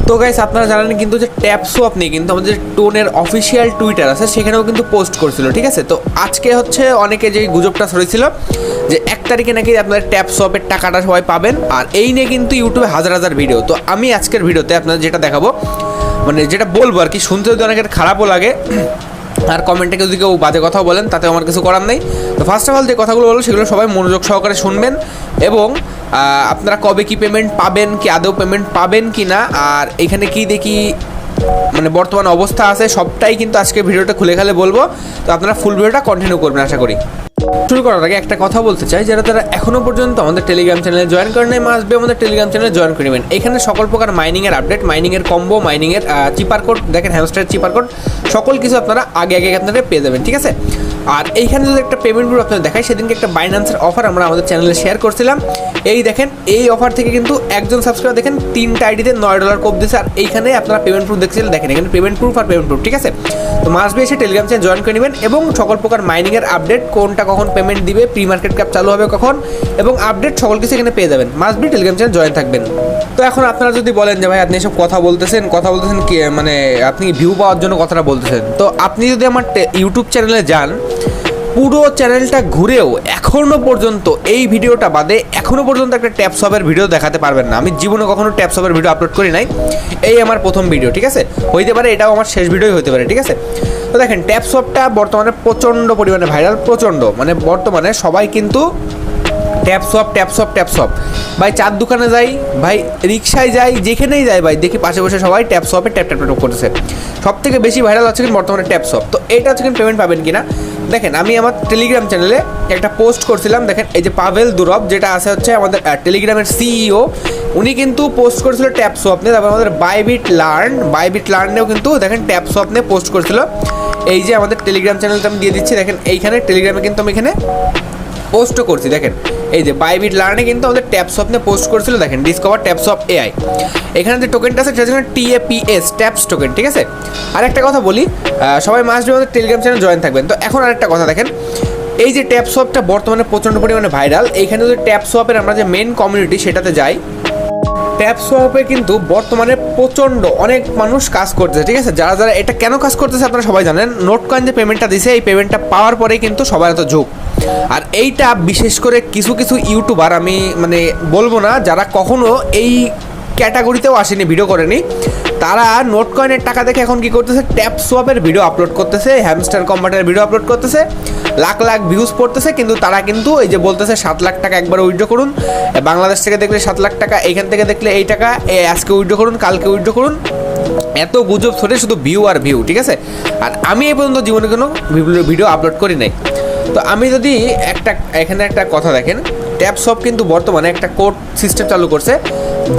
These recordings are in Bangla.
তো গাইস আপনারা জানেন কিন্তু যে ট্যাপ সোয়াপ নিয়ে কিন্তু আমাদের টোনের অফিসিয়াল টুইটার আছে, সেখানেও কিন্তু পোস্ট করছিল, ঠিক আছে। তো আজকে হচ্ছে অনেকে যে গুজবটা ছড়িয়েছিল যে 1 তারিখে নাকি আপনাদের ট্যাপ সোয়াপের টাকাটা সবাই পাবেন, আর এই নিয়ে কিন্তু ইউটিউবে হাজার হাজার ভিডিও। তো আমি আজকের ভিডিওতে আপনাদের যেটা দেখাবো, মানে যেটা বলবো আর কি, শুনতে যদি অনেকের খারাপও লাগে আর কমেন্টে যদি কেউ বাজে কথাও বলেন তাতে আমার কিছু করার নেই। তো ফার্স্ট অফ অল যে কথাগুলো বলবো সেগুলো সবাই মনোযোগ সহকারে শুনবেন, এবং আপনারা কবে কি পেমেন্ট পাবেন, কি আদৌ পেমেন্ট পাবেন কি না, আর এখানে কি দেখি মানে বর্তমান অবস্থা আছে, সবটাই কিন্তু আজকে ভিডিওটা খুলে খালে বলবো। তো আপনারা ফুল ভিডিওটা কন্টিনিউ করবেন আশা করি। শুরু করার আগে একটা কথা বলতে চাই, যারা তারা এখনও পর্যন্ত আমাদের টেলিগ্রাম চ্যানেলে জয়েন করেন নাই, মাস্ট বি আমাদের টেলিগ্রাম চ্যানেলে জয়েন করে নেবেন। এখানে সকল প্রকার মাইনিংয়ের আপডেট, মাইনিংয়ের কম্বো, মাইনিংয়ের চিপার কোড, দেখেন হ্যামস্টারের চিপার কোড, সকল কিছু আপনারা আগে আপনারা পেয়ে যাবেন, ঠিক আছে। আর এইখানে যদি একটা পেমেন্ট গ্রুপ আপনাদের দেখায়, সেদিনকে একটা বাইন্যান্সের অফার আমরা আমাদের চ্যানেলে শেয়ার করছিলাম। এই দেখেন, এই অফার থেকে কিন্তু একজন সাবস্ক্রাইবার দেখেন 3টা আইডিতে $9 কোপ দিচ্ছে, আর এইখানে আপনারা পেমেন্ট প্রুফ দেখছিলেন, দেখেন এখানে পেমেন্ট প্রুফ আর পেমেন্ট প্রুফ, ঠিক আছে। তো মাস্ট বি এসে টেলিগ্রাম চ্যানেল জয়েন করে নেবেন, এবং সকল প্রকার মাইনিংয়ের আপডেট, কোনটা কখন পেমেন্ট দিবে, প্রি মার্কেট ক্যাপ চালু হবে কখন, এবং আপডেট সকল কিছু এখানে পেয়ে যাবেন। Must be Telegram channel join থাকবেন। তো এখন আপনারা যদি বলেন যে ভাই আপনি এসব কথা বলতেছেন কি, মানে আপনি ভিউ পাওয়ার জন্য কথাটা বলতেছেন, তো আপনি যদি আমার ইউটিউব চ্যানেলে যান, পুরো চ্যানেলটা ঘুরেও এখনও পর্যন্ত এই ভিডিওটা বাদে এখনও পর্যন্ত একটা ট্যাপ সপের ভিডিও দেখাতে পারবেন না। আমি জীবনে কখনো ট্যাপ সপের ভিডিও আপলোড করি নাই, এই আমার প্রথম ভিডিও, ঠিক আছে। হইতে পারে এটাও আমার শেষ ভিডিওই হতে পারে, ঠিক আছে। তো দেখেন ট্যাপ সপটা বর্তমানে প্রচণ্ড পরিমাণে ভাইরাল, প্রচণ্ড, মানে বর্তমানে সবাই কিন্তু ট্যাপ সপ ভাই, চার দোকানে যাই ভাই, রিক্সায় যাই, যেখানেই যাই ভাই, দেখি পাশে বসে সবাই ট্যাপ সপে ট্যাপ করতেছে। সব থেকে বেশি ভাইরাল হচ্ছে কিন্তু বর্তমানে ট্যাপ সপ। তো এটা হচ্ছে কিন্তু পেমেন্ট পাবেন কিনা দেখেন, আমি আমার টেলিগ্রাম চ্যানেলে একটা পোস্ট করছিলাম, দেখেন এই যে পাভেল দুরব যেটা আছে হচ্ছে আমাদের টেলিগ্রামের সিইও, উনি কিন্তু পোস্ট করেছিল ট্যাপ সোয়াপ নিয়ে। তারপর আমাদের বাইবিট লার্নেও কিন্তু দেখেন ট্যাপ সোয়াপ নিয়ে পোস্ট করেছিল। এই যে আমাদের টেলিগ্রাম চ্যানেলটা আমি দিয়ে দিচ্ছি, দেখেন এইখানে টেলিগ্রামে কিন্তু আমি এখানে পোস্টও করছি, দেখেন এই যে বাইবিট লার্নে কিন্তু আমাদের ট্যাপ সোয়াপ নিয়ে পোস্ট করেছিল, দেখেন ডিসকভার ট্যাপ সোয়াপ এআই। এখানে যে টোকেনটা আছে সেটা হচ্ছে TAPS ট্যাপস টোকেন, ঠিক আছে। আর একটা কথা বলি, সবাই মাস্ট বি আমাদের টেলিগ্রাম চ্যানেল জয়েন থাকবেন। তো এখন আরেকটা কথা দেখেন, এই যে ট্যাপ সোয়াপটা বর্তমানে প্রচণ্ড পরিমাণে ভাইরাল, এইখানে যদি ট্যাপ সোয়াপের আমরা যে মেন কমিউনিটি সেটাতে যাই, ট্যাপ সোয়াপে কিন্তু বর্তমানে প্রচণ্ড অনেক মানুষ কাজ করতেছে, ঠিক আছে। যারা যারা এটা কেন কাজ করতেছে আপনারা সবাই জানেন, নোট কয়েন যে পেমেন্টটা দিছে, এই পেমেন্টটা পাওয়ার পরেই কিন্তু সবার এত ঝোঁক। আর এইটা বিশেষ করে কিছু ইউটিউবার, আমি মানে বলবো না যারা কখনো এই ক্যাটাগরিতেও আসেনি, ভিডিও করেনি, তারা নোট কয়েনের টাকা দেখে এখন কি করতেছে, ট্যাপ সোয়াপের ভিডিও আপলোড করতেছে, হ্যামস্টার কম্বাটের ভিডিও আপলোড করতেছে, লাখ লাখ ভিউজ পড়তেছে, কিন্তু তারা কিন্তু এই যে বলতেছে 7 লাখ টাকা একবার উইথড্র করুন, বাংলাদেশ থেকে দেখলে 7 লাখ টাকা, এইখান থেকে দেখলে এই টাকা, আজকে উইথড্র করুন, কালকে উইথড্র করুন, এত গুজব ছড়ে শুধু ভিউ আর ভিউ, ঠিক আছে। আর আমি এই পর্যন্ত জীবনে কোনো ভিডিও আপলোড করি নাই। তো আমি যদি এখানে একটা কথা দেখেন, ট্যাপ সপ কিন্তু বর্তমানে একটা কোড সিস্টেম চালু করছে,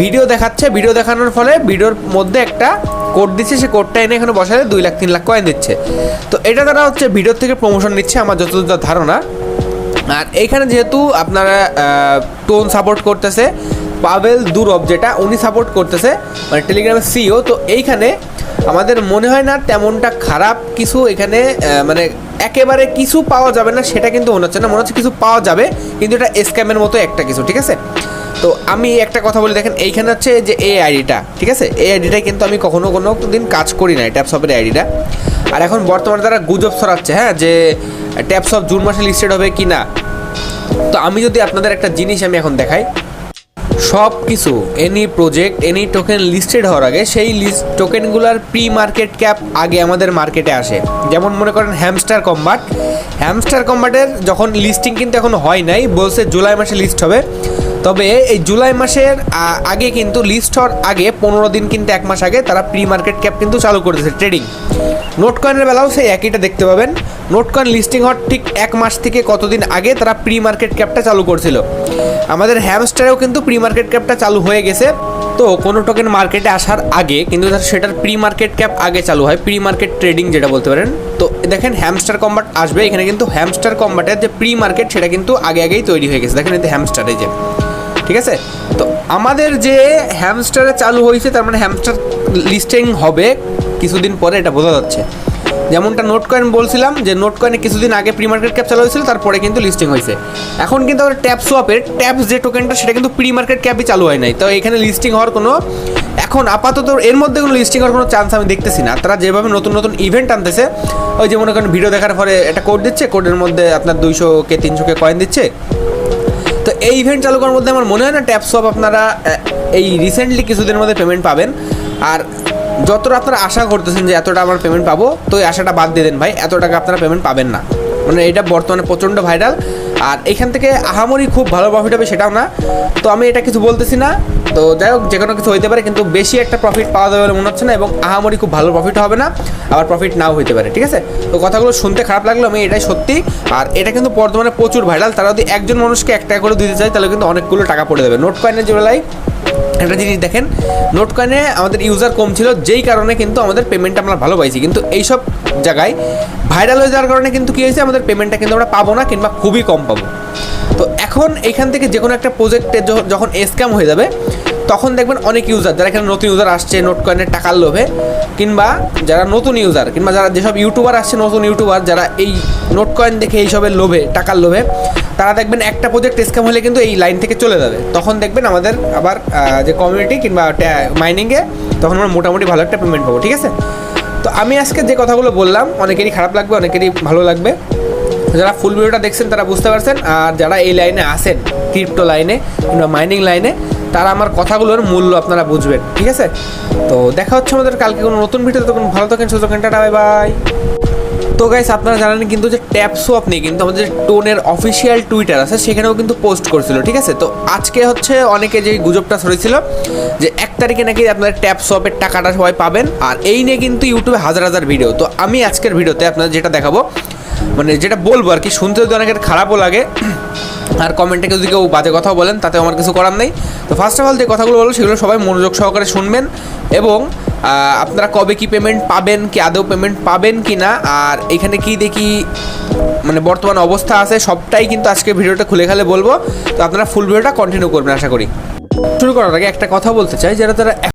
ভিডিও দেখাচ্ছে, ভিডিও দেখানোর ফলে ভিডিওর মধ্যে একটা কোড দিচ্ছে, সে কোডটা এনে এখানে বসালে 2 লাখ 3 লাখ কয়েন দিচ্ছে। তো এটা তারা হচ্ছে ভিডিওর থেকে প্রমোশন নিচ্ছে আমার যতদূর ধারণা। আর এইখানে যেহেতু আপনারা টোন সাপোর্ট করতেছে, পাভেল দুরব যেটা উনি সাপোর্ট করতেছে, মানে টেলিগ্রামের সিইও, তো এইখানে আমাদের মনে হয় না তেমনটা খারাপ কিছু এখানে, মানে একেবারে কিছু পাওয়া যাবে না সেটা কিন্তু মনে হচ্ছে না, মনে হচ্ছে কিছু পাওয়া যাবে, কিন্তু এটা স্ক্যামের মতো একটা কিছু, ঠিক আছে। তো আমি একটা কথা বলি, দেখেন এইখানে হচ্ছে যে এই আইডিটা, ঠিক আছে, এই আইডিটাই কিন্তু আমি কোনো দিন কাজ করি না, ট্যাপসপের আইডিটা। আর এখন বর্তমানে তারা গুজব ছড়াচ্ছে, হ্যাঁ, যে ট্যাপসপ জুন মাসে লিস্টেড হবে কি না। তো আমি যদি আপনাদের একটা জিনিস আমি এখন দেখাই, সব কিছু any project, any token listed হওয়ার আগে সেই টোকেনগুলোর প্রি মার্কেট ক্যাপ আগে আমাদের মার্কেটে আসে। যেমন মনে করেন হ্যামস্টার কম্বাটের যখন লিস্টিং কিন্তু এখন হয় নাই, বলছে জুলাই মাসে লিস্ট হবে। তবে এই জুলাই মাসের আগে কিন্তু লিস্ট হওয়ার আগে 15 দিন, কিন্তু 1 মাস আগে তারা প্রি মার্কেট ক্যাপ কিন্তু চালু করেছে ট্রেডিং। নোট কয়েনের বেলাও সেই একইটা দেখতে পাবেন, নোট কয়েন লিস্টিং হওয়ার ঠিক 1 মাস থেকে কতদিন আগে তারা প্রি মার্কেট ক্যাপটা চালু করছিল। আমাদের হ্যামস্টারেও কিন্তু প্রি মার্কেট ক্যাপটা চালু হয়ে গেছে। তো কোনো টোকেন মার্কেটে আসার আগে কিন্তু সেটার প্রি মার্কেট ক্যাপ আগে চালু হয়, প্রি মার্কেট ট্রেডিং যেটা বলতে পারেন। তো দেখেন হ্যামস্টার কম্বাট আসবে, এখানে কিন্তু হ্যামস্টার কম্বাটের যে প্রি মার্কেট সেটা কিন্তু আগেই তৈরি হয়ে গেছে, দেখেন এতে হ্যামস্টার, এই যে, ঠিক আছে। তো আমাদের যে হ্যামস্টারে চালু হয়েছে, তার মানে হ্যামস্টার লিস্টিং হবে কিছুদিন পরে, এটা বোঝা যাচ্ছে। যেমনটা নোট কয়েন বলছিলাম যে নোট কয়েনে কিছুদিন আগে প্রি মার্কেট ক্যাপ চালু হয়েছিল, তারপরে কিন্তু লিস্টিং হয়েছে। এখন কিন্তু আমাদের ট্যাপ সোয়াপের ট্যাপস যে টোকেনটা সেটা কিন্তু প্রি মার্কেট ক্যাপই চালু হয় নাই, তো এখানে লিস্টিং হওয়ার কোনো এখন আপাতত এর মধ্যে কোনো লিস্টিং হওয়ার কোনো চান্স আমি দেখতেছি না। তারা যেভাবে নতুন নতুন ইভেন্ট আনতেছে, ওই যে মনে করেন ভিডিও দেখার পরে একটা কোড দিচ্ছে, কোডের মধ্যে আপনার 200K 300K কয়েন দিচ্ছে, তো এই ইভেন্ট চালু করার মধ্যে আমার মনে হয় না ট্যাপ সোয়াপ আপনারা এই রিসেন্টলি কিছুদিনের মধ্যে পেমেন্ট পাবেন। আর যতটা আপনারা আশা করতেছেন যে এতটা আমার পেমেন্ট পাবো, তো এই আশাটা বাদ দিয়ে দেন ভাই, এত টাকা আপনারা পেমেন্ট পাবেন না। মানে এটা বর্তমানে প্রচণ্ড ভাইরাল, আর এখান থেকে আহামরি খুব ভালো প্রফিট হবে সেটাও না। তো আমি এটা কিছু বলতেছি না, তো যাই হোক যে কোনো কিছু হইতে পারে, কিন্তু বেশি একটা প্রফিট পাওয়া যাবে বলে মনে হচ্ছে না, এবং আহামরি খুব ভালো প্রফিট হবে না, আবার প্রফিট নাও হইতে পারে, ঠিক আছে। তো কথাগুলো শুনতে খারাপ লাগলো, আমি এটাই সত্যি। আর এটা কিন্তু বর্তমানে প্রচুর ভাইরাল, তারা যদি একজন মানুষকে 1 টাকা করে দিতে চায় তাহলে কিন্তু অনেকগুলো টাকা পড়ে যাবে। নোট কয়েনের জোড়ালাই একটা জিনিস দেখেন, নোট কয়েনে আমাদের ইউজার কম ছিল, যেই কারণে কিন্তু আমাদের পেমেন্টটা আমরা ভালো পাইছি, কিন্তু এইসব জায়গায় ভাইরাল হয়ে যাওয়ার কারণে কিন্তু কী হয়েছে, আমাদের পেমেন্টটা কিন্তু আমরা পাবো না, কিংবা খুবই কম পাবো। তো এখন এইখান থেকে যে কোনো একটা প্রজেক্টে যখন স্ক্যাম হয়ে যাবে, তখন দেখবেন অনেক ইউজার যারা এখানে নতুন ইউজার আসছে নোট কয়েনের টাকার লোভে, কিংবা যারা নতুন ইউজার, কিংবা যারা যেসব ইউটিউবার আসছে নতুন ইউটিউবার, যারা এই নোট কয়েন দেখে এইসবের লোভে, টাকার লোভে, তারা দেখবেন একটা প্রজেক্ট স্ক্যাম হলে কিন্তু এই লাইন থেকে চলে যাবে। তখন দেখবেন আমাদের আবার যে কমিউনিটি কিংবা মাইনিংয়ে তখন আমরা মোটামুটি ভালো একটা পেমেন্ট পাবো, ঠিক আছে। তো আমি আজকে যে কথাগুলো বললাম অনেকেরই খারাপ লাগবে, অনেকেরই ভালো লাগবে। যারা ফুল ভিডিওটা দেখছেন তারা বুঝতে পারছেন, আর যারা এই লাইনে আসেন ক্রিপ্টো লাইনে কিংবা মাইনিং লাইনে, তারা আমার কথাগুলোর মূল্য আপনারা বুঝবেন, ঠিক আছে। তো দেখা হচ্ছে আমাদের কালকে কোনো নতুন ভিডিও, তখন ভালো থাকেন, সুস্থ থাকেন, টাটা, বাই বাই। তো গাইস আপনারা জানেন কিন্তু যে ট্যাপ সোয়াপ নিয়ে কিন্তু আমাদের টোনের অফিসিয়াল টুইটার আছে, সেখানেও কিন্তু পোস্ট করছিল, ঠিক আছে। তো আজকে হচ্ছে অনেকে যে গুজবটা ছড়িয়েছিল যে 1 তারিখে নাকি আপনাদের ট্যাপ সোয়াপের টাকাটা সবাই পাবেন, আর এই নিয়ে কিন্তু ইউটিউবে হাজার হাজার ভিডিও। তো আমি আজকের ভিডিওতে আপনাদের যেটা দেখাবো, মানে যেটা বলবো আর কি, শুনতে যদি অনেকের খারাপও লাগে আর কমেন্টে যদি কেউ বাজে কথাও বলেন, তাতে আমার কিছু করার নেই। তো ফার্স্ট অফ অল যে কথাগুলো বলবো সেগুলো সবাই মনোযোগ সহকারে শুনবেন, এবং আপনারা কবে কি পেমেন্ট পাবেন, কি আদৌ পেমেন্ট পাবেন কি না, আর এখানে কি দেখি মানে বর্তমান অবস্থা আছে, সবটাই কিন্তু আজকে ভিডিওটা খুলে খালে বলবো। তো আপনারা ফুল ভিডিওটা কন্টিনিউ করবেন আশা করি। শুরু করার আগে একটা কথা বলতে চাই, যারা